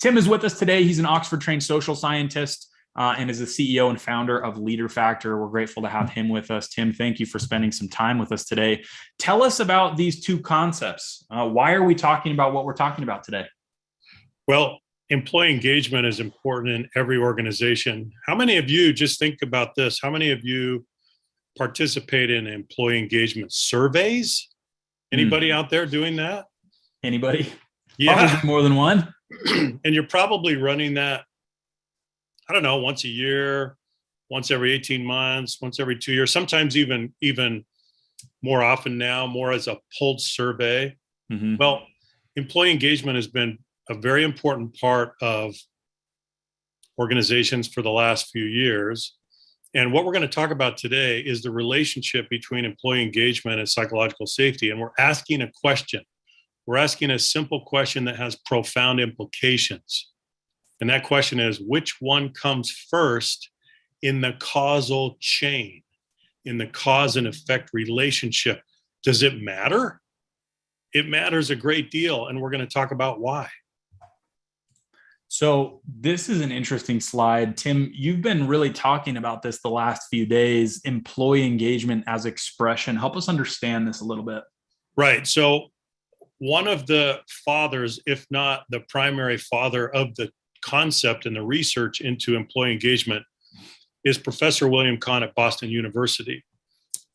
Tim is with us today. He's an Oxford-trained social scientist and is the CEO and founder of Leader Factor. We're grateful to have him with us. Tim, thank you for spending some time with us today. Tell us about these two concepts. Why are we talking about what we're talking about today? Well, employee engagement is important in every organization. How many of you, just think about this, how many of you participate in employee engagement surveys? Anybody out there doing that? Anybody? Yeah. Probably more than one. And you're probably running that, I don't know, once a year, once every 18 months, once every 2 years, sometimes even more often now, more as a polled survey. Mm-hmm. Well, employee engagement has been a very important part of organizations for the last few years. And what we're going to talk about today is the relationship between employee engagement and psychological safety. And we're asking a question. We're asking a simple question that has profound implications. And that question is, which one comes first in the causal chain, in the cause and effect relationship? Does it matter? It matters a great deal. And we're going to talk about why. So this is an interesting slide. Tim, you've been really talking about this the last few days, employee engagement as expression. Help us understand this a little bit. Right. So one of the fathers, if not the primary father of the concept and the research into employee engagement, is Professor William Kahn at Boston University.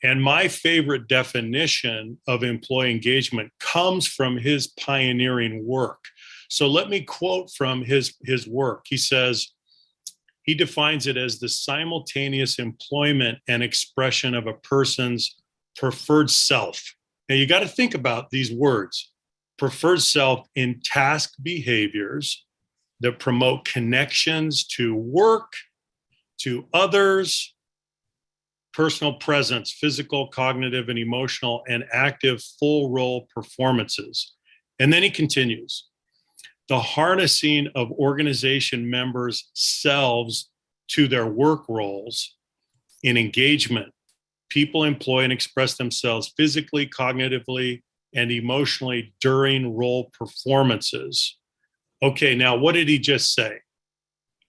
And my favorite definition of employee engagement comes from his pioneering work. So let me quote from his work. He says, he defines it as the simultaneous employment and expression of a person's preferred self. Now you got to think about these words. Preferred self in task behaviors that promote connections to work, to others, personal presence, physical, cognitive, and emotional, and active full role performances. And then he continues, the harnessing of organization members' selves to their work roles in engagement. People employ and express themselves physically, cognitively, and emotionally during role performances. Okay, now what did he just say?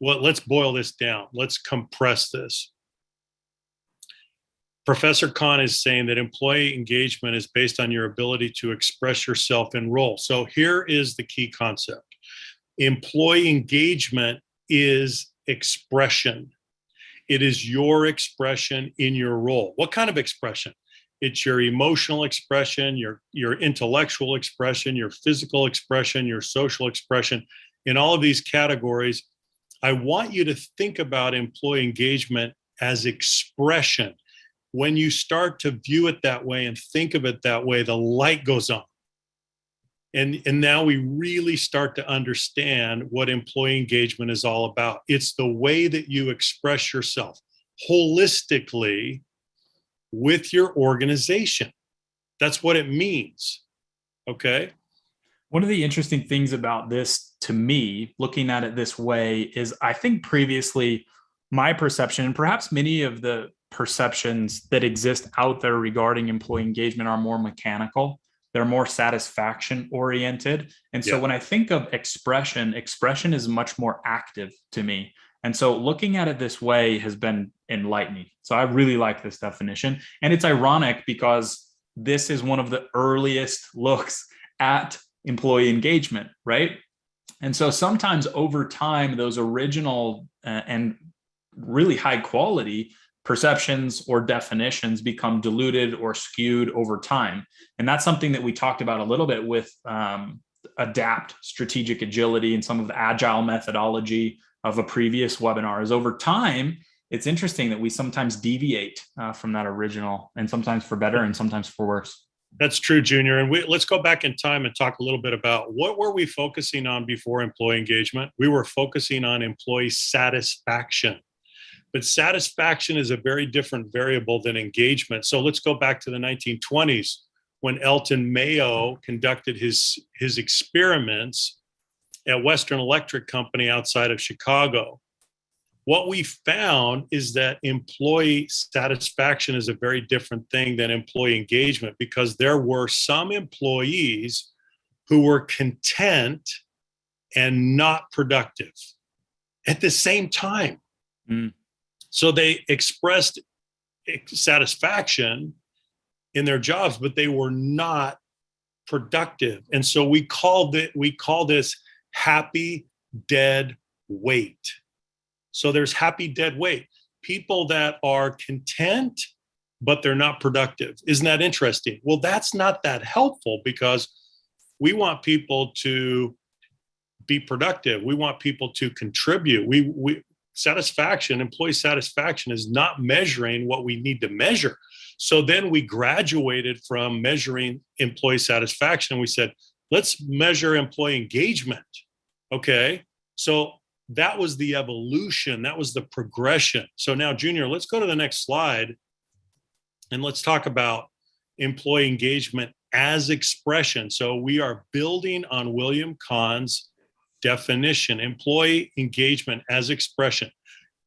Well, let's boil this down. Let's compress this. Professor Kahn is saying that employee engagement is based on your ability to express yourself in role. So here is the key concept. Employee engagement is expression. It is your expression in your role. What kind of expression? It's your emotional expression, your intellectual expression, your physical expression, your social expression. In all of these categories, I want you to think about employee engagement as expression. When you start to view it that way and think of it that way, the light goes on. And now we really start to understand what employee engagement is all about. It's the way that you express yourself holistically with your organization. That's what it means. Okay. One of the interesting things about this to me, looking at it this way, is I think previously my perception, and perhaps many of the perceptions that exist out there regarding employee engagement, are more mechanical. They're more satisfaction oriented. And so when I think of expression is much more active to me. And so looking at it this way has been enlightening. So I really like this definition. And it's ironic because this is one of the earliest looks at employee engagement, right? And so sometimes over time, those original and really high quality perceptions or definitions become diluted or skewed over time. And that's something that we talked about a little bit with ADAPT, strategic agility, and some of the agile methodology of a previous webinar. Is over time, it's interesting that we sometimes deviate from that original, and sometimes for better and sometimes for worse. That's true, Junior. And let's go back in time and talk a little bit about what were we focusing on before employee engagement? We were focusing on employee satisfaction. But satisfaction is a very different variable than engagement. So let's go back to the 1920s when Elton Mayo conducted his experiments at Western Electric Company outside of Chicago. What we found is that employee satisfaction is a very different thing than employee engagement, because there were some employees who were content and not productive at the same time. Mm. So they expressed satisfaction in their jobs, but they were not productive. And so we call this happy dead weight. So there's happy dead weight. People that are content, but they're not productive. Isn't that interesting? Well, that's not that helpful, because we want people to be productive. We want people to contribute. Employee satisfaction is not measuring what we need to measure. So then we graduated from measuring employee satisfaction. We said, let's measure employee engagement. Okay. So that was the evolution. That was the progression. So now, Junior, let's go to the next slide and let's talk about employee engagement as expression. So we are building on William Kahn's definition, employee engagement as expression.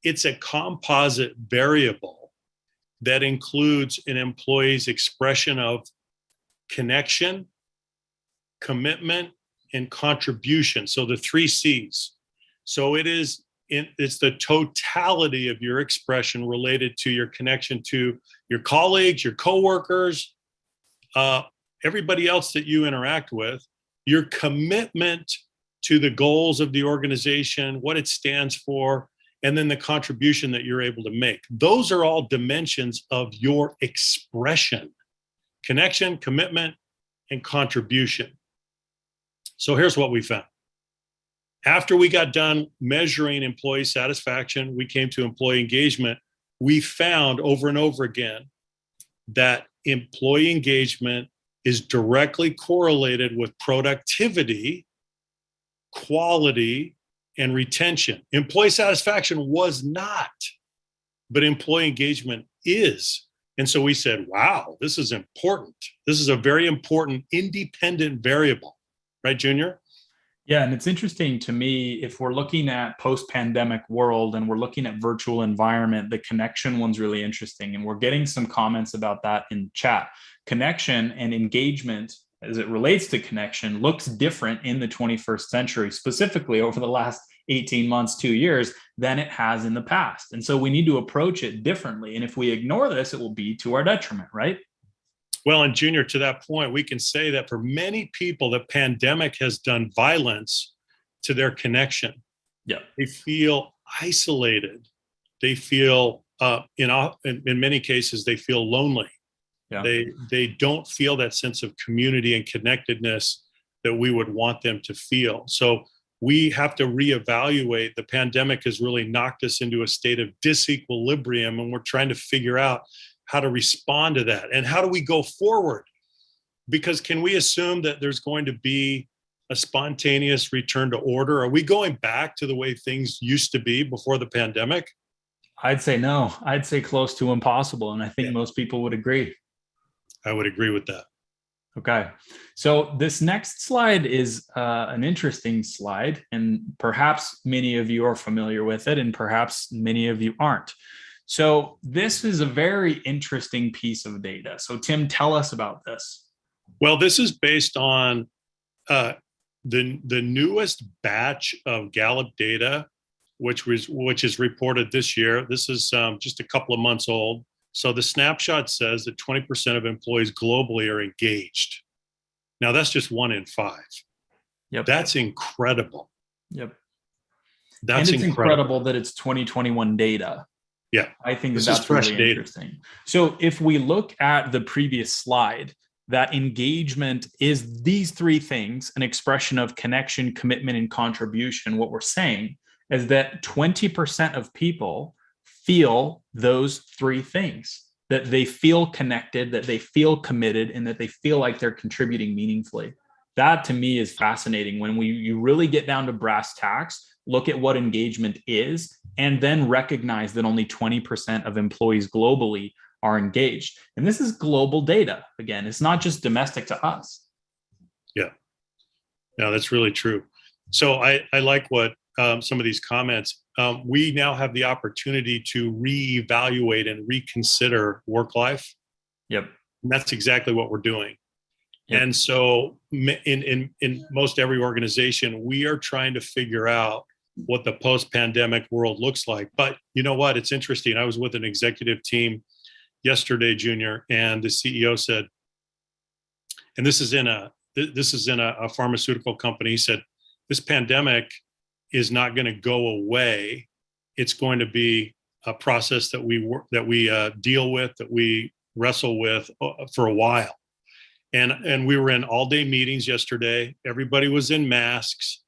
It's a composite variable that includes an employee's expression of connection, commitment, and contribution. So the 3 C's. So it's the totality of your expression related to your connection to your colleagues, your coworkers, everybody else that you interact with, your commitment to the goals of the organization, what it stands for, and then the contribution that you're able to make. Those are all dimensions of your expression: connection, commitment, and contribution. So here's what we found. After we got done measuring employee satisfaction, we came to employee engagement. We found over and over again that employee engagement is directly correlated with productivity, quality, and retention. Employee satisfaction was not, but employee engagement is. And so we said, wow, this is important. This is a very important independent variable. Right, Junior? Yeah, and it's interesting to me, if we're looking at post-pandemic world and we're looking at virtual environment, the connection one's really interesting. And we're getting some comments about that in chat. Connection and engagement, as it relates to connection, looks different in the 21st century, specifically over the last 18 months, 2 years, than it has in the past. And so we need to approach it differently. And if we ignore this, it will be to our detriment, right? Well, and Junior, to that point, we can say that for many people, the pandemic has done violence to their connection. Yeah. They feel isolated. They feel, in many cases, they feel lonely. Yeah. They don't feel that sense of community and connectedness that we would want them to feel. So we have to reevaluate. The pandemic has really knocked us into a state of disequilibrium, and we're trying to figure out how to respond to that. And how do we go forward? Because can we assume that there's going to be a spontaneous return to order? Are we going back to the way things used to be before the pandemic? I'd say no. I'd say close to impossible. And I think most people would agree. I would agree with that. Okay. So this next slide is an interesting slide, and perhaps many of you are familiar with it, and perhaps many of you aren't. So this is a very interesting piece of data. So Tim, tell us about this. Well, this is based on the newest batch of Gallup data, which is reported this year. This is just a couple of months old. So the snapshot says that 20% of employees globally are engaged. Now that's just 1 in 5. Yep. That's incredible. Yep. That's and it's incredible that it's 2021 data. Yeah, I think that's really interesting. So if we look at the previous slide, that engagement is these 3 things, an expression of connection, commitment, and contribution. What we're saying is that 20% of people feel those 3 things, that they feel connected, that they feel committed, and that they feel like they're contributing meaningfully. That to me is fascinating. When you really get down to brass tacks, look at what engagement is, and then recognize that only 20% of employees globally are engaged. And this is global data. Again, it's not just domestic to us. Yeah, that's really true. So I like what some of these comments, we now have the opportunity to reevaluate and reconsider work life. Yep. And that's exactly what we're doing. Yep. And so in most every organization, we are trying to figure out what the post-pandemic world looks like. But you know what? It's interesting. I was with an executive team yesterday, Junior, and the CEO said, and this is in a pharmaceutical company. He said, this pandemic is not going to go away. It's going to be a process that we deal with, that we wrestle with for a while. And we were in all-day meetings yesterday. Everybody was in masks,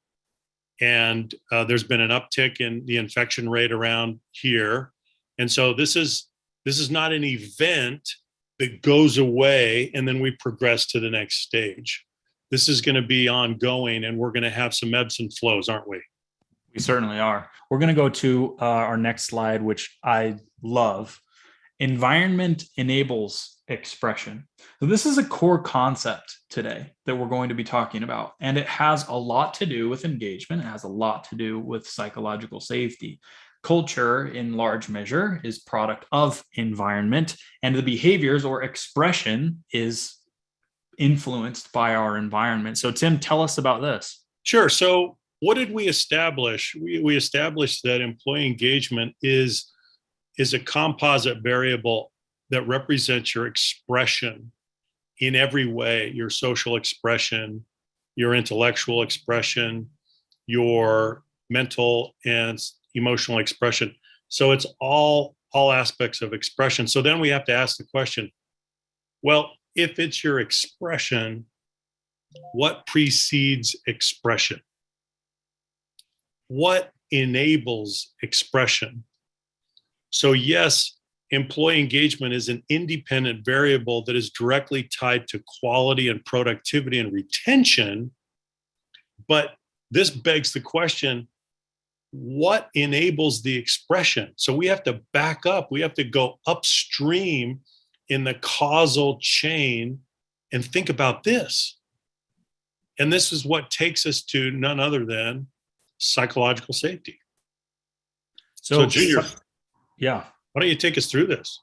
and there's been an uptick in the infection rate around here. And so this is not an event that goes away and then we progress to the next stage. This is going to be ongoing, and we're going to have some ebbs and flows, aren't we? We certainly are. We're going to go to our next slide, which I love. Environment enables expression. So this is a core concept today that we're going to be talking about, and it has a lot to do with engagement. It has a lot to do with psychological safety. Culture, in large measure, is product of environment, and the behaviors or expression is influenced by our environment. So Tim, tell us about this. Sure. So what did we establish? We established that employee engagement is a composite variable that represents your expression in every way, your social expression, your intellectual expression, your mental and emotional expression. So it's all aspects of expression. So then we have to ask the question, well, if it's your expression, what precedes expression? What enables expression? So yes, employee engagement is an independent variable that is directly tied to quality and productivity and retention. But this begs the question, what enables the expression? So we have to back up. We have to go upstream in the causal chain and think about this. And this is what takes us to none other than psychological safety. So Junior, yeah, why don't you take us through this?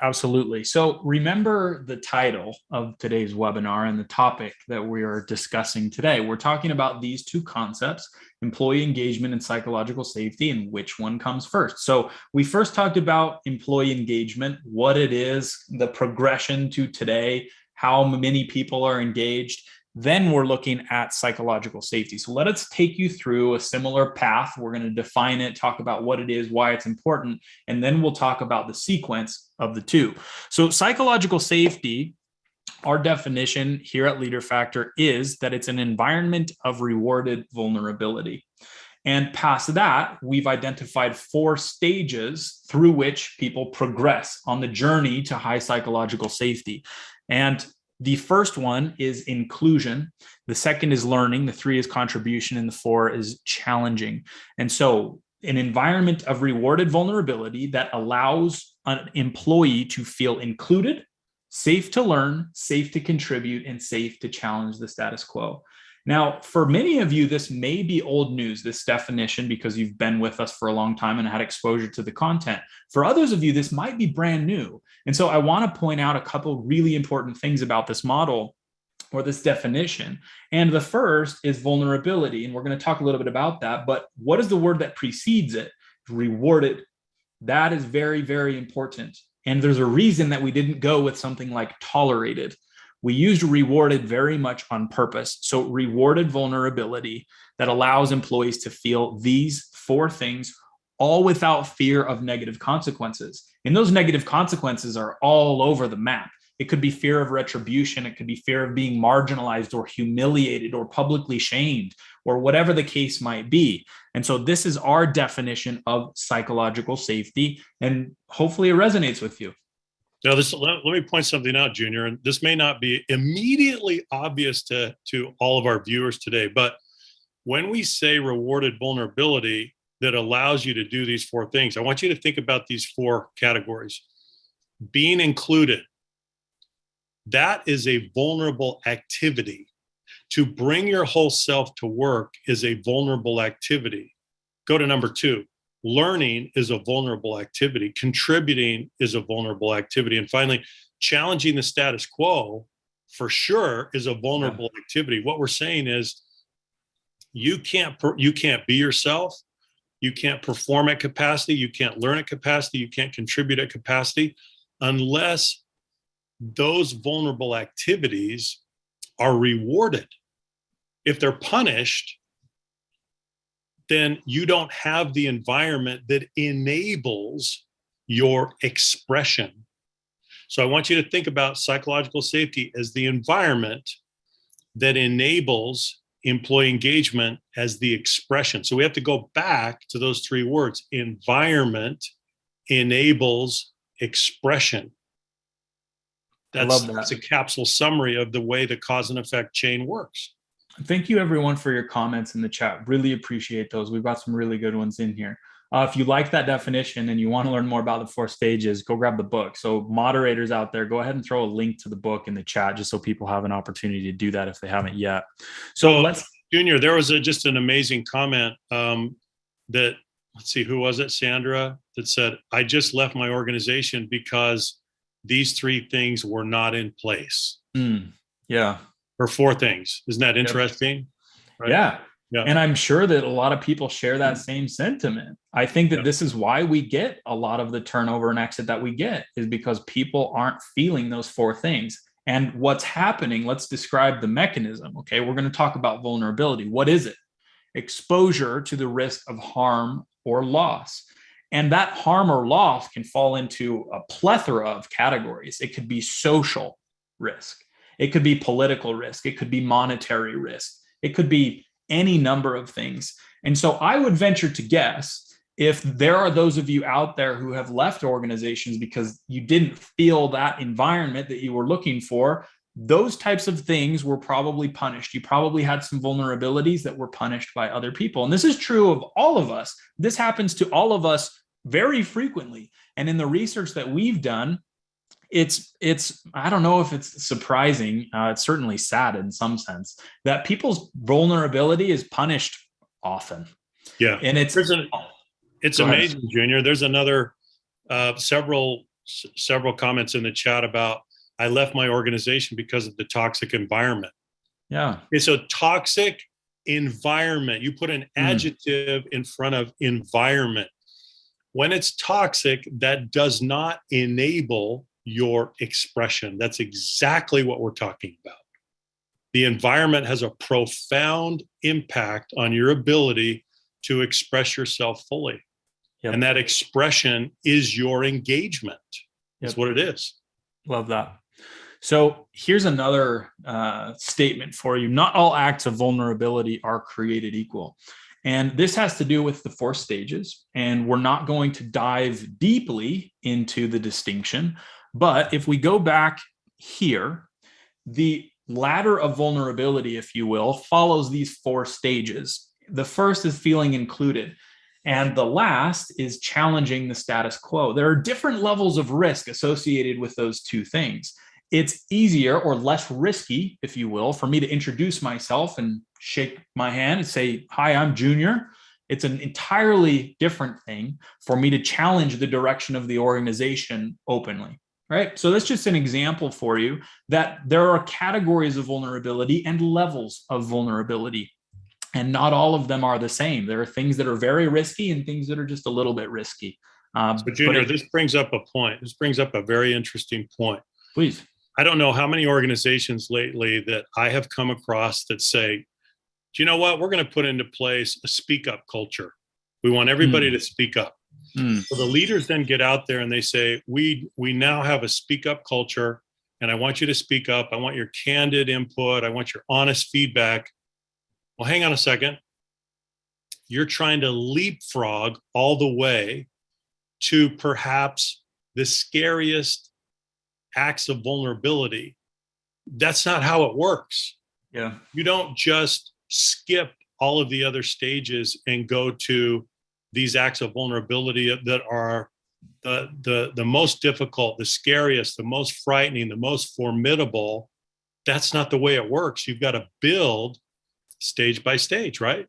Absolutely. So remember the title of today's webinar and the topic that we are discussing today. We're talking about these two concepts, employee engagement and psychological safety, and which one comes first. So we first talked about employee engagement, what it is, the progression to today, how many people are engaged. Then we're looking at psychological safety. So let us take you through a similar path. We're going to define it, talk about what it is, why it's important, and then we'll talk about the sequence of the two. So psychological safety, our definition here at Leader Factor is that it's an environment of rewarded vulnerability. And past that, we've identified 4 stages through which people progress on the journey to high psychological safety. And the first one is inclusion. The second is learning. The 3 is contribution. And the 4 is challenging. And so an environment of rewarded vulnerability that allows an employee to feel included, safe to learn, safe to contribute, and safe to challenge the status quo. Now, for many of you, this may be old news, this definition, because you've been with us for a long time and had exposure to the content. For others of you, this might be brand new. And so I want to point out a couple really important things about this model or this definition. And the first is vulnerability. And we're going to talk a little bit about that. But what is the word that precedes it? Rewarded. That is very, very important. And there's a reason that we didn't go with something like tolerated. We used rewarded very much on purpose. So rewarded vulnerability that allows employees to feel these 4 things, all without fear of negative consequences. And those negative consequences are all over the map. It could be fear of retribution. It could be fear of being marginalized or humiliated or publicly shamed or whatever the case might be. And so this is our definition of psychological safety, and hopefully it resonates with you. Now, let me point something out, Junior, and this may not be immediately obvious to all of our viewers today, but when we say rewarded vulnerability that allows you to do these 4 things, I want you to think about these 4 categories. Being included, that is a vulnerable activity. To bring your whole self to work is a vulnerable activity. Go to number 2. Learning is a vulnerable activity. Contributing is a vulnerable activity. And finally, challenging the status quo for sure is a vulnerable activity. What we're saying is you can't be yourself. You can't perform at capacity. You can't learn at capacity. You can't contribute at capacity unless those vulnerable activities are rewarded. If they're punished, then you don't have the environment that enables your expression. So I want you to think about psychological safety as the environment that enables employee engagement as the expression. So we have to go back to those three words: environment enables expression. That's a capsule summary of the way the cause and effect chain works. Thank you, everyone, for your comments in the chat. Really appreciate those. We've got some really good ones in here. If you like that definition and you want to learn more about the 4 stages, go grab the book. So moderators out there, go ahead and throw a link to the book in the chat just so people have an opportunity to do that if they haven't yet. So Junior, there was just an amazing comment that, let's see, who was it? Sandra, that said, I just left my organization because these 3 things were not in place. Yeah. Or 4 things. Isn't that interesting? Right? Yeah. And I'm sure that a lot of people share that same sentiment. I think that this is why we get a lot of the turnover and exit that we get, is because people aren't feeling those 4 things. And what's happening, let's describe the mechanism. Okay, we're going to talk about vulnerability. What is it? Exposure to the risk of harm or loss. And that harm or loss can fall into a plethora of categories. It could be social risk. It could be political risk. It could be monetary risk. It could be any number of things. And so I would venture to guess, if there are those of you out there who have left organizations because you didn't feel that environment that you were looking for, those types of things were probably punished. You probably had some vulnerabilities that were punished by other people. And this is true of all of us. This happens to all of us very frequently. And in the research that we've done, it's I don't know if it's surprising, it's certainly sad in some sense, that people's vulnerability is punished often. Yeah. And it's amazing, Junior. There's another several comments in the chat about, I left my organization because of the toxic environment. Yeah. Okay, so toxic environment, you put an adjective in front of environment. When it's toxic, that does not enable your expression. That's exactly what we're talking about. The environment has a profound impact on your ability to express yourself fully. Yep. And that expression is your engagement. That's what it is. Love that. So here's another statement for you. Not all acts of vulnerability are created equal. And this has to do with the 4 stages. And we're not going to dive deeply into the distinction. But if we go back here, the ladder of vulnerability, if you will, follows these 4 stages. The first is feeling included, and the last is challenging the status quo. There are different levels of risk associated with those 2 things. It's easier or less risky, if you will, for me to introduce myself and shake my hand and say, hi, I'm Junior. It's an entirely different thing for me to challenge the direction of the organization openly. Right. So that's just an example for you that there are categories of vulnerability and levels of vulnerability, and not all of them are the same. There are things that are very risky and things that are just a little bit risky. So Junior, this brings up a point. This brings up a very interesting point. Please. I don't know how many organizations lately that I have come across that say, do you know what? We're going to put into place a speak up culture. We want everybody to speak up. So the leaders then get out there and they say, we now have a speak up culture, and I want you to speak up. I want your candid input. I want your honest feedback. Well, hang on a second. You're trying to leapfrog all the way to perhaps the scariest acts of vulnerability. That's not how it works. Yeah. You don't just skip all of the other stages and go to these acts of vulnerability that are the most difficult, the scariest, the most frightening, the most formidable. That's not the way it works. You've got to build stage by stage, right?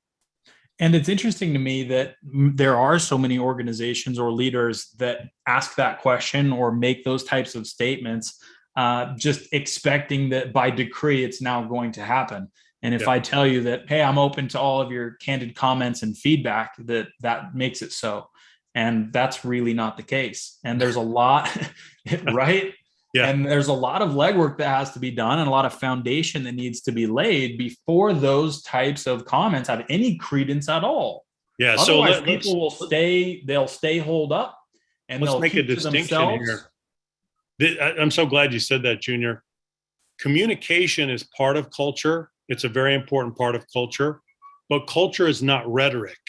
And it's interesting to me that there are so many organizations or leaders that ask that question or make those types of statements. just expecting that by decree it's now going to happen. And if Yeah. I tell you that, hey, I'm open to all of your candid comments and feedback, that makes it so. And that's really not the case. And there's a lot, right? Yeah. And there's a lot of legwork that has to be done and a lot of foundation that needs to be laid before those types of comments have any credence at all. Yeah. Otherwise, people will they'll stay holed up and let's they'll make a keep to distinction themselves. here. I'm so glad you said that, Junior. Communication is part of culture. It's a very important part of culture, but culture is not rhetoric.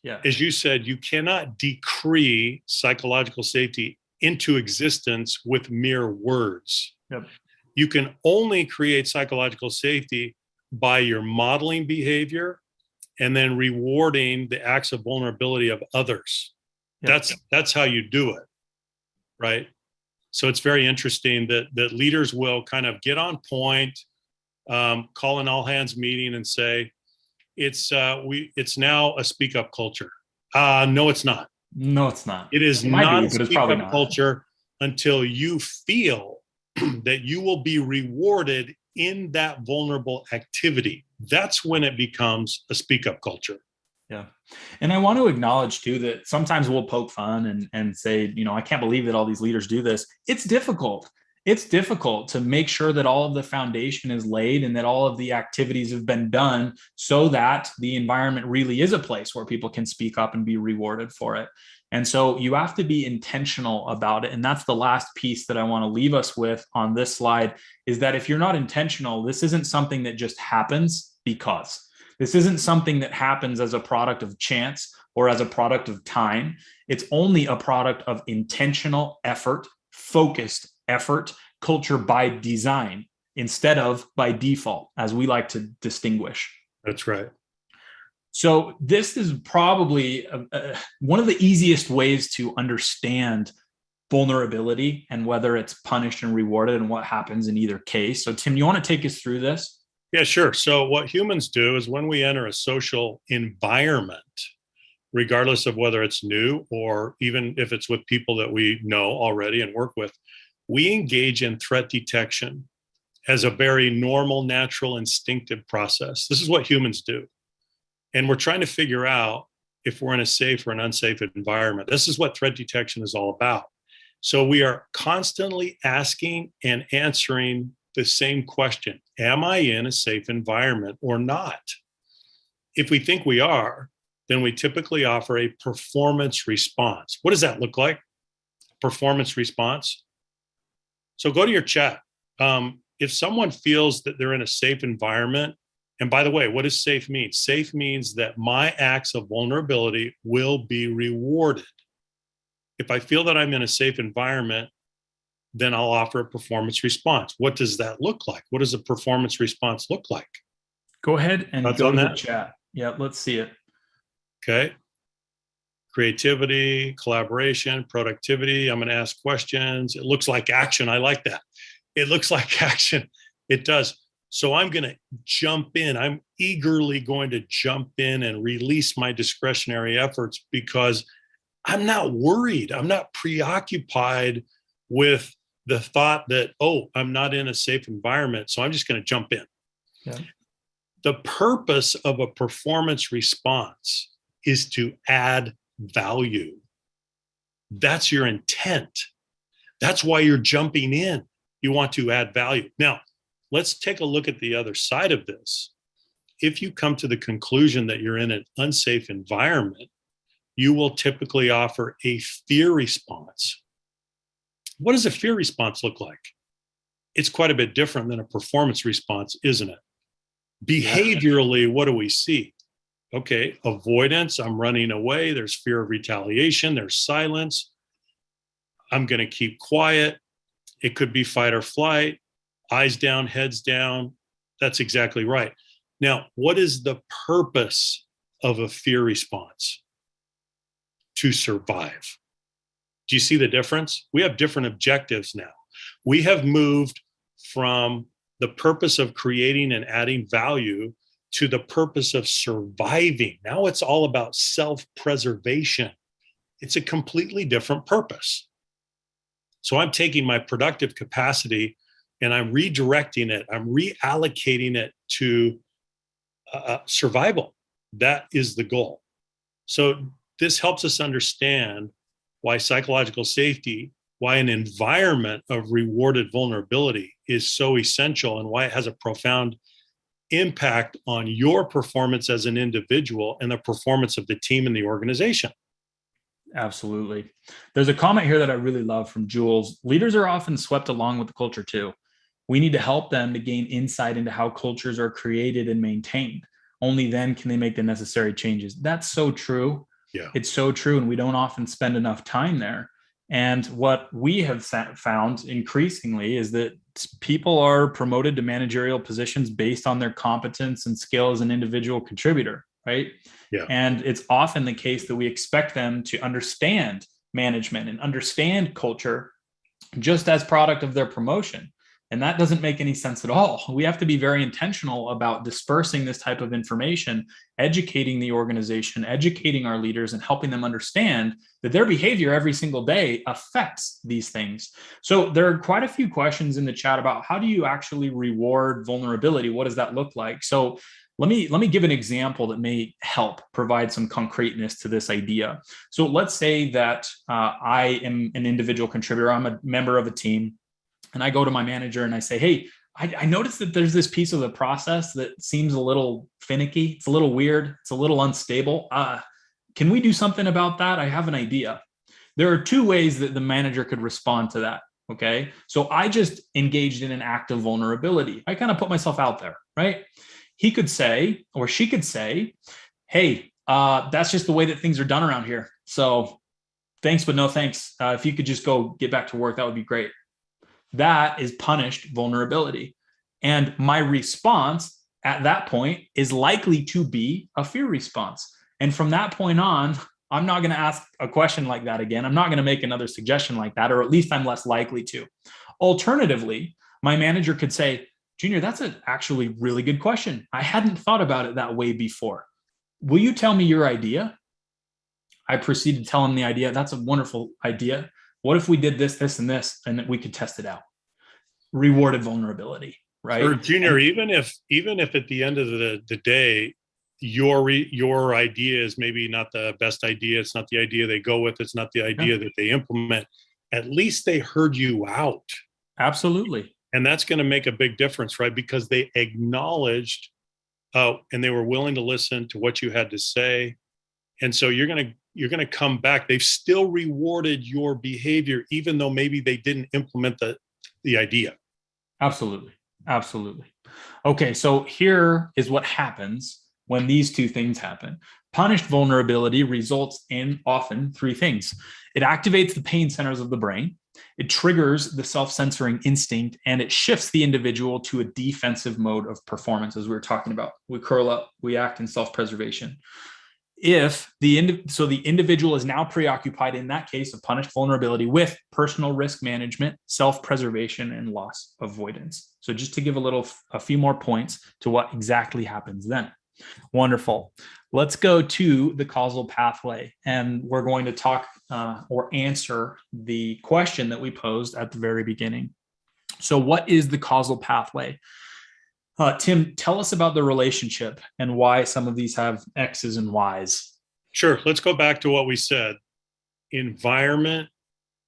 Yeah. As you said, you cannot decree psychological safety into existence with mere words. Yep. You can only create psychological safety by your modeling behavior and then rewarding the acts of vulnerability of others. Yep. That's how you do it, right? So it's very interesting that leaders will kind of get on point, call an all hands meeting and say, it's now a speak up culture. No, it's not. No, it's not. It is not a speak up culture until you feel that you will be rewarded in that vulnerable activity. That's when it becomes a speak up culture. Yeah. And I want to acknowledge too that sometimes we'll poke fun and say, I can't believe that all these leaders do this. It's difficult. It's difficult to make sure that all of the foundation is laid and that all of the activities have been done so that the environment really is a place where people can speak up and be rewarded for it. And so you have to be intentional about it. And that's the last piece that I want to leave us with on this slide is that if you're not intentional, this isn't something that just happens because. This isn't something that happens as a product of chance or as a product of time. It's only a product of intentional effort, focused effort, culture by design, instead of by default, as we like to distinguish. That's right. So this is probably one of the easiest ways to understand vulnerability and whether it's punished and rewarded and what happens in either case. So Tim, you want to take us through this? Yeah, sure. So what humans do is when we enter a social environment, regardless of whether it's new or even if it's with people that we know already and work with, we engage in threat detection as a very normal, natural, instinctive process. This is what humans do. And we're trying to figure out if we're in a safe or an unsafe environment. This is what threat detection is all about. So we are constantly asking and answering the same question. Am I in a safe environment or not? If we think we are, then we typically offer a performance response. What does that look like? Performance response. So go to your chat. If someone feels that they're in a safe environment, and by the way, what does safe mean? Safe means that my acts of vulnerability will be rewarded. If I feel that I'm in a safe environment, then I'll offer a performance response. What does that look like? What does a performance response look like? Go ahead and go to the chat. Yeah, let's see it. Okay. Creativity, collaboration, productivity. I'm going to ask questions. It looks like action. I like that. It looks like action. It does. So I'm going to jump in. I'm eagerly going to jump in and release my discretionary efforts because I'm not worried. I'm not preoccupied with the thought that, oh, I'm not in a safe environment, so I'm just going to jump in. Yeah. The purpose of a performance response is to add value. That's your intent. That's why you're jumping in. You want to add value. Now, let's take a look at the other side of this. If you come to the conclusion that you're in an unsafe environment, you will typically offer a fear response. What does a fear response look like? It's quite a bit different than a performance response, isn't it? Behaviorally, what do we see? Okay, avoidance, I'm running away. There's fear of retaliation. There's silence. I'm going to keep quiet. It could be fight or flight, eyes down, heads down. That's exactly right. Now, what is the purpose of a fear response? To survive. Do you see the difference? We have different objectives now. We have moved from the purpose of creating and adding value to the purpose of surviving. Now it's all about self-preservation. It's a completely different purpose. So I'm taking my productive capacity and I'm redirecting it, I'm reallocating it to survival. That is the goal. So this helps us understand why psychological safety, why an environment of rewarded vulnerability is so essential, and why it has a profound impact on your performance as an individual and the performance of the team and the organization. Absolutely. There's a comment here that I really love from Jules. Leaders are often swept along with the culture too. We need to help them to gain insight into how cultures are created and maintained. Only then can they make the necessary changes. That's so true. Yeah. It's so true. And we don't often spend enough time there. And what we have found increasingly is that people are promoted to managerial positions based on their competence and skill as an individual contributor, right? Yeah. And it's often the case that we expect them to understand management and understand culture just as product of their promotion. And that doesn't make any sense at all. We have to be very intentional about dispersing this type of information, educating the organization, educating our leaders, and helping them understand that their behavior every single day affects these things. So there are quite a few questions in the chat about how do you actually reward vulnerability? What does that look like? So let me give an example that may help provide some concreteness to this idea. So let's say that I am an individual contributor. I'm a member of a team. And I go to my manager and I say, hey, I noticed that there's this piece of the process that seems a little finicky. It's a little weird. It's a little unstable. Can we do something about that? I have an idea. There are two ways that the manager could respond to that. Okay. So I just engaged in an act of vulnerability. I kind of put myself out there, right? He could say, or she could say, hey, that's just the way that things are done around here. So thanks, but no thanks. If you could just go get back to work, that would be great. That is punished vulnerability. And my response at that point is likely to be a fear response. And from that point on, I'm not going to ask a question like that again. I'm not going to make another suggestion like that, or at least I'm less likely to. Alternatively, my manager could say, Junior, that's an actually really good question. I hadn't thought about it that way before. Will you tell me your idea? I proceed to tell him the idea. That's a wonderful idea. What if we did this, this, and this, and that we could test it out? Rewarded vulnerability, right? Or Junior, even if at the end of the day, your idea is maybe not the best idea, it's not the idea they go with, it's not the idea that they implement, at least they heard you out. Absolutely. And that's going to make a big difference, right? Because they acknowledged and they were willing to listen to what you had to say. And so you're going to come back. They've still rewarded your behavior, even though maybe they didn't implement the idea. Absolutely. Absolutely. Okay. So here is what happens when these two things happen. Punished vulnerability results in often three things. It activates the pain centers of the brain. It triggers the self-censoring instinct, and it shifts the individual to a defensive mode of performance, as we were talking about. We curl up, we act in self-preservation. If the individual is now preoccupied in that case of punished vulnerability with personal risk management, self-preservation, and loss avoidance. So just to give a few more points to what exactly happens then. Wonderful. Let's go to the causal pathway, and we're going to talk or answer the question that we posed at the very beginning. So what is the causal pathway? Tim, tell us about the relationship and why some of these have X's and Y's. Sure. Let's go back to what we said. Environment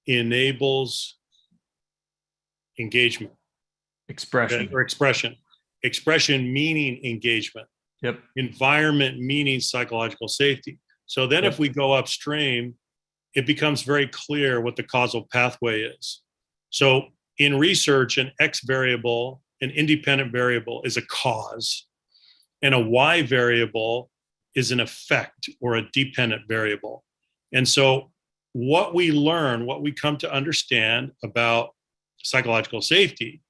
enables engagement. Expression. Or expression. Expression meaning engagement. Yep. Environment meaning psychological safety. So then if we go upstream, it becomes very clear what the causal pathway is. So in research, an X variable, an independent variable, is a cause, and a Y variable is an effect or a dependent variable. And so what we learn, what we come to understand about psychological safety,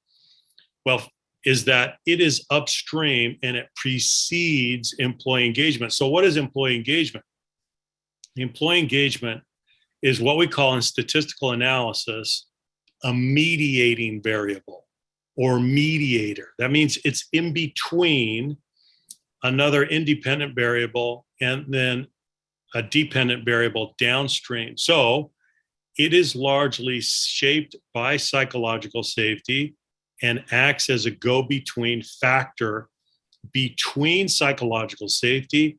well, is that it is upstream and it precedes employee engagement. So what is employee engagement? Employee engagement is what we call in statistical analysis a mediating variable or mediator. That means it's in between another independent variable and then a dependent variable downstream. So it is largely shaped by psychological safety and acts as a go-between factor between psychological safety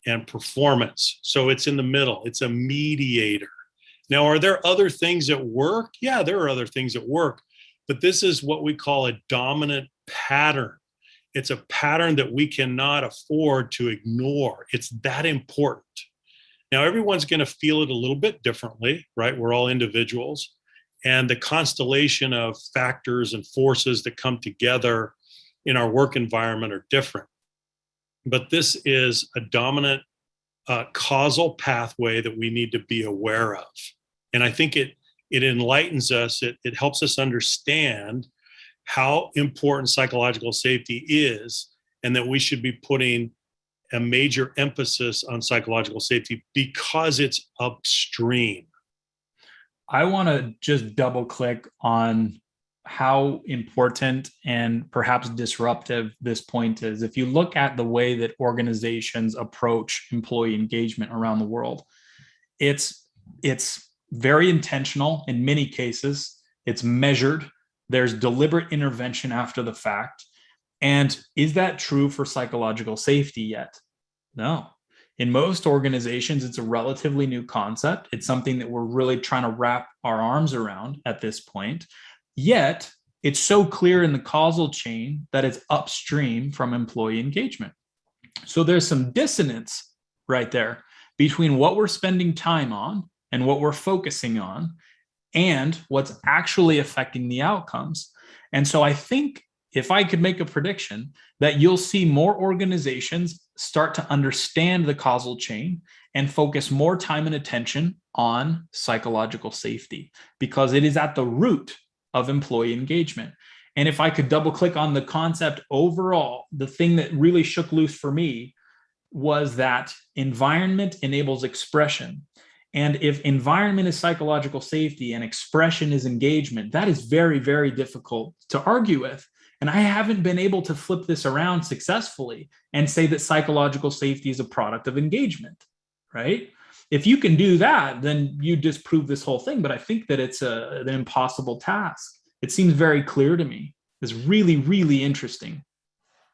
and performance. So it's in the middle, it's a mediator. Now, are there other things at work? Yeah, there are other things at work, but this is what we call a dominant pattern. It's a pattern that we cannot afford to ignore. It's that important. Now, everyone's going to feel it a little bit differently, right? We're all individuals. And the constellation of factors and forces that come together in our work environment are different. But this is a dominant causal pathway that we need to be aware of. And I think it enlightens us, it helps us understand how important psychological safety is, and that we should be putting a major emphasis on psychological safety because it's upstream. I want to just double click on how important and perhaps disruptive this point is. If you look at the way that organizations approach employee engagement around the world, it's very intentional in many cases. It's measured. There's deliberate intervention after the fact. And is that true for psychological safety yet? No. In most organizations, it's a relatively new concept. It's something that we're really trying to wrap our arms around at this point. Yet, it's so clear in the causal chain that it's upstream from employee engagement. So there's some dissonance right there between what we're spending time on and what we're focusing on and what's actually affecting the outcomes. And so I think if I could make a prediction, that you'll see more organizations start to understand the causal chain and focus more time and attention on psychological safety, because it is at the root of employee engagement. And if I could double click on the concept overall, the thing that really shook loose for me was that environment enables expression. And if environment is psychological safety and expression is engagement, that is very, very difficult to argue with. And I haven't been able to flip this around successfully and say that psychological safety is a product of engagement, right? If you can do that, then you disprove this whole thing. But I think that it's an impossible task. It seems very clear to me. It's really, really interesting.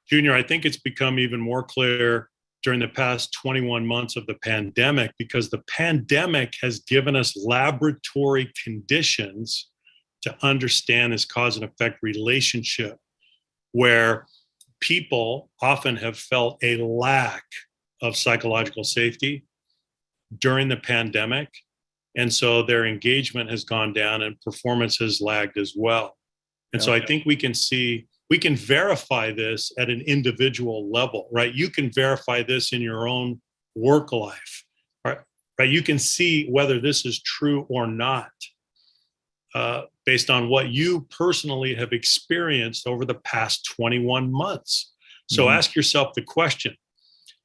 Junior, I think it's become even more clear during the past 21 months of the pandemic, because the pandemic has given us laboratory conditions to understand this cause and effect relationship, where people often have felt a lack of psychological safety during the pandemic. And so their engagement has gone down and performance has lagged as well. And so I think we can verify this at an individual level, right? You can verify this in your own work life, right? You can see whether this is true or not based on what you personally have experienced over the past 21 months. So ask yourself the question,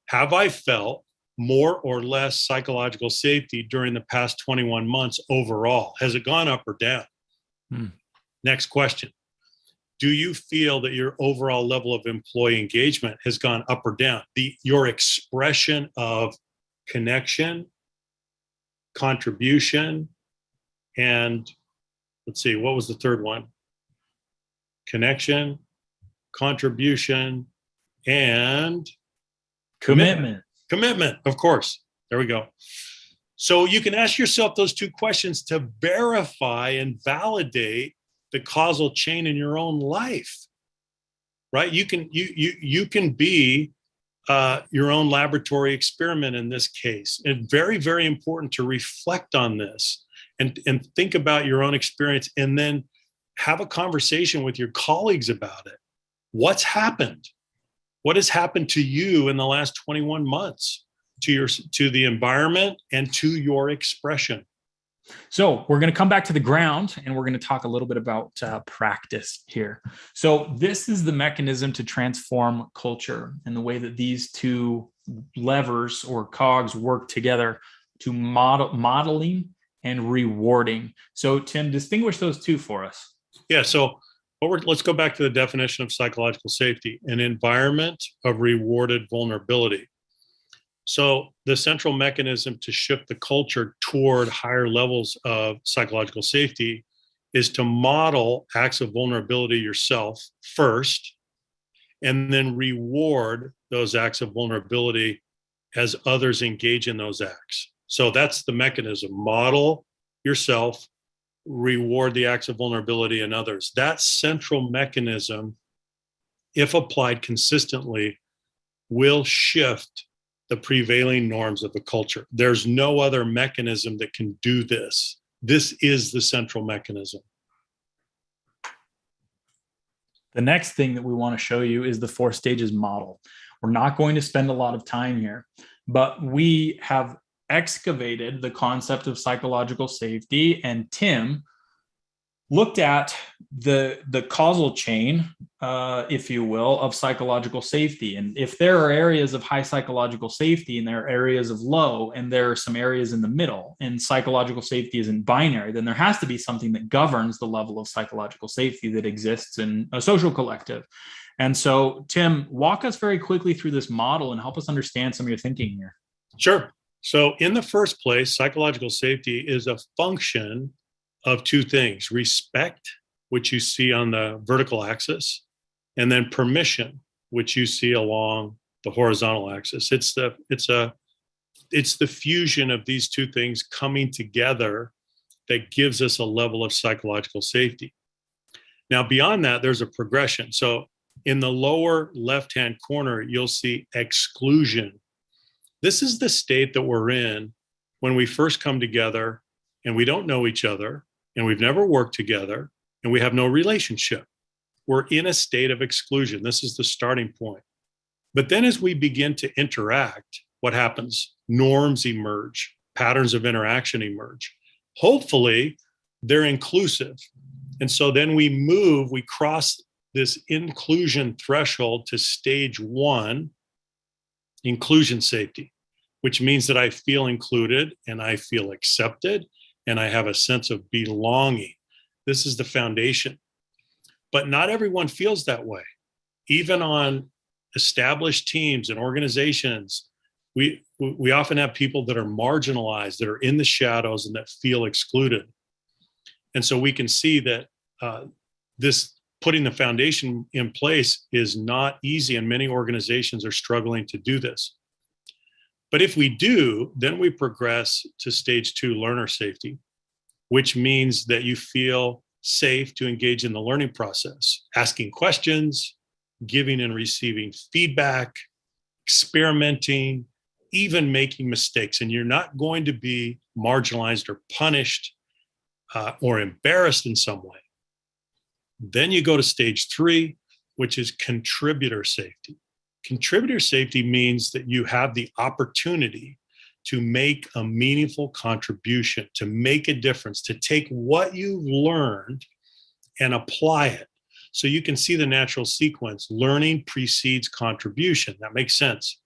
have I felt more or less psychological safety during the past 21 months overall? Has it gone up or down? Next question. Do you feel that your overall level of employee engagement has gone up or down? Your expression of connection, contribution, and let's see, what was the third one? Connection, contribution, and Commitment. Commitment, of course. There we go. So you can ask yourself those two questions to verify and validate the causal chain in your own life, right? You can be your own laboratory experiment in this case. And very, very important to reflect on this and think about your own experience, and then have a conversation with your colleagues about it. What's happened? What has happened to you in the last 21 months to the environment and to your expression? So we're going to come back to the ground and we're going to talk a little bit about practice here. So this is the mechanism to transform culture, and the way that these two levers or cogs work together to modeling and rewarding. So Tim, distinguish those two for us. Yeah. So let's go back to the definition of psychological safety: an environment of rewarded vulnerability. So the central mechanism to shift the culture toward higher levels of psychological safety is to model acts of vulnerability yourself first, and then reward those acts of vulnerability as others engage in those acts. So that's the mechanism. Model yourself, reward the acts of vulnerability in others. That central mechanism, if applied consistently, will shift the prevailing norms of the culture. There's no other mechanism that can do this. This is the central mechanism. The next thing that we want to show you is the 4 stages model. We're not going to spend a lot of time here, but we have excavated the concept of psychological safety, and Tim looked at the causal chain, if you will, of psychological safety. And if there are areas of high psychological safety and there are areas of low, and there are some areas in the middle, and psychological safety isn't binary, then there has to be something that governs the level of psychological safety that exists in a social collective. And so, Tim, walk us very quickly through this model and help us understand some of your thinking here. Sure. So in the first place, psychological safety is a function of 2 things: respect, which you see on the vertical axis, and then permission, which you see along the horizontal axis. It's the fusion of these 2 things coming together that gives us a level of psychological safety. Now, beyond that, there's a progression. So in the lower left-hand corner, you'll see exclusion. This is the state that we're in when we first come together and we don't know each other and we've never worked together and we have no relationship. We're in a state of exclusion. This is the starting point. But then as we begin to interact, what happens? Norms emerge, patterns of interaction emerge. Hopefully, they're inclusive. And so then we cross this inclusion threshold to stage 1, inclusion safety, which means that I feel included and I feel accepted and I have a sense of belonging. This is the foundation. But not everyone feels that way. Even on established teams and organizations, we often have people that are marginalized, that are in the shadows and that feel excluded. And so we can see that this putting the foundation in place is not easy, and many organizations are struggling to do this. But if we do, then we progress to stage 2, learner safety, which means that you feel safe to engage in the learning process, asking questions, giving and receiving feedback, experimenting, even making mistakes. And you're not going to be marginalized or punished or embarrassed in some way. Then you go to stage 3, which is contributor safety. Contributor safety means that you have the opportunity to make a meaningful contribution, to make a difference, to take what you've learned and apply it. So you can see the natural sequence. Learning precedes contribution. That makes sense.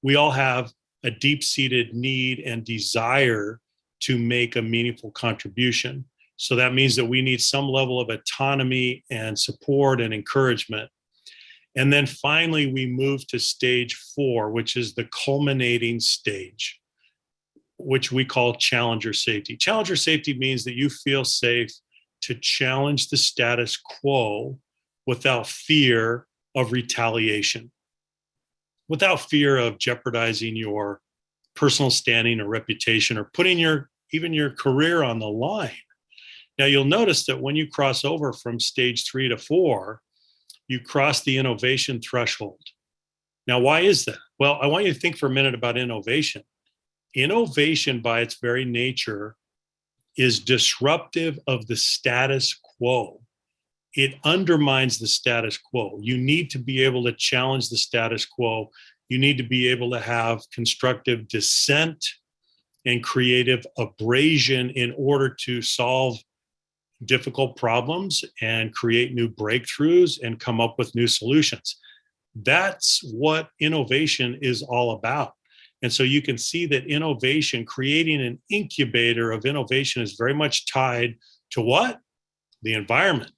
We all have a deep-seated need and desire to make a meaningful contribution. So that means that we need some level of autonomy and support and encouragement. And then finally, we move to stage 4, which is the culminating stage, which we call challenger safety. Challenger safety means that you feel safe to challenge the status quo without fear of retaliation, without fear of jeopardizing your personal standing or reputation or putting even your career on the line. Now, you'll notice that when you cross over from stage 3 to 4, you cross the innovation threshold. Now, why is that? Well, I want you to think for a minute about innovation. Innovation, by its very nature, is disruptive of the status quo. It undermines the status quo. You need to be able to challenge the status quo. You need to be able to have constructive dissent and creative abrasion in order to solve difficult problems and create new breakthroughs and come up with new solutions. That's what innovation is all about. And so you can see that innovation, creating an incubator of innovation, is very much tied to what? The environment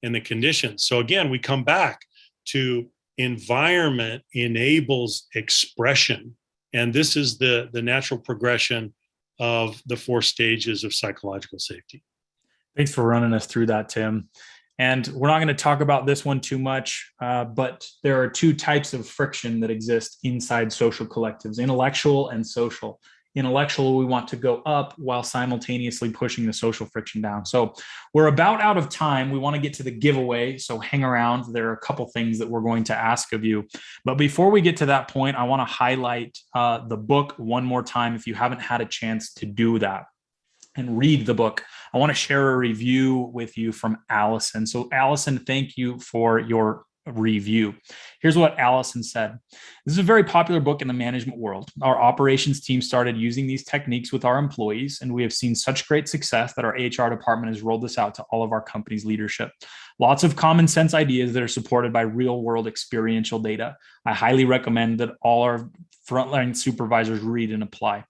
and the conditions. So again, we come back to environment enables expression. And this is the natural progression of the 4 stages of psychological safety. Thanks for running us through that, Tim. And we're not going to talk about this one too much, but there are two types of friction that exist inside social collectives: intellectual and social. Intellectual, we want to go up while simultaneously pushing the social friction down. So we're about out of time. We want to get to the giveaway. So hang around. There are a couple things that we're going to ask of you. But before we get to that point, I want to highlight the book one more time if you haven't had a chance to do that and read the book. I want to share a review with you from Allison. So, Allison, thank you for your review. Here's what Allison said. This is a very popular book in the management world. Our operations team started using these techniques with our employees, and we have seen such great success that our HR department has rolled this out to all of our company's leadership. Lots of common sense ideas that are supported by real world experiential data. I highly recommend that all our frontline supervisors read and apply.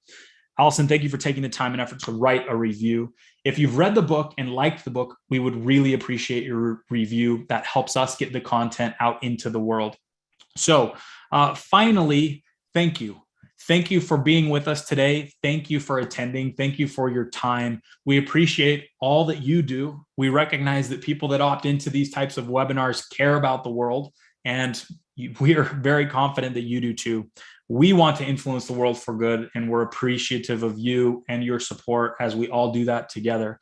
Allison, thank you for taking the time and effort to write a review. If you've read the book and liked the book, we would really appreciate your review. That helps us get the content out into the world. So finally, thank you. Thank you for being with us today. Thank you for attending. Thank you for your time. We appreciate all that you do. We recognize that people that opt into these types of webinars care about the world, and we are very confident that you do too. We want to influence the world for good, and we're appreciative of you and your support as we all do that together.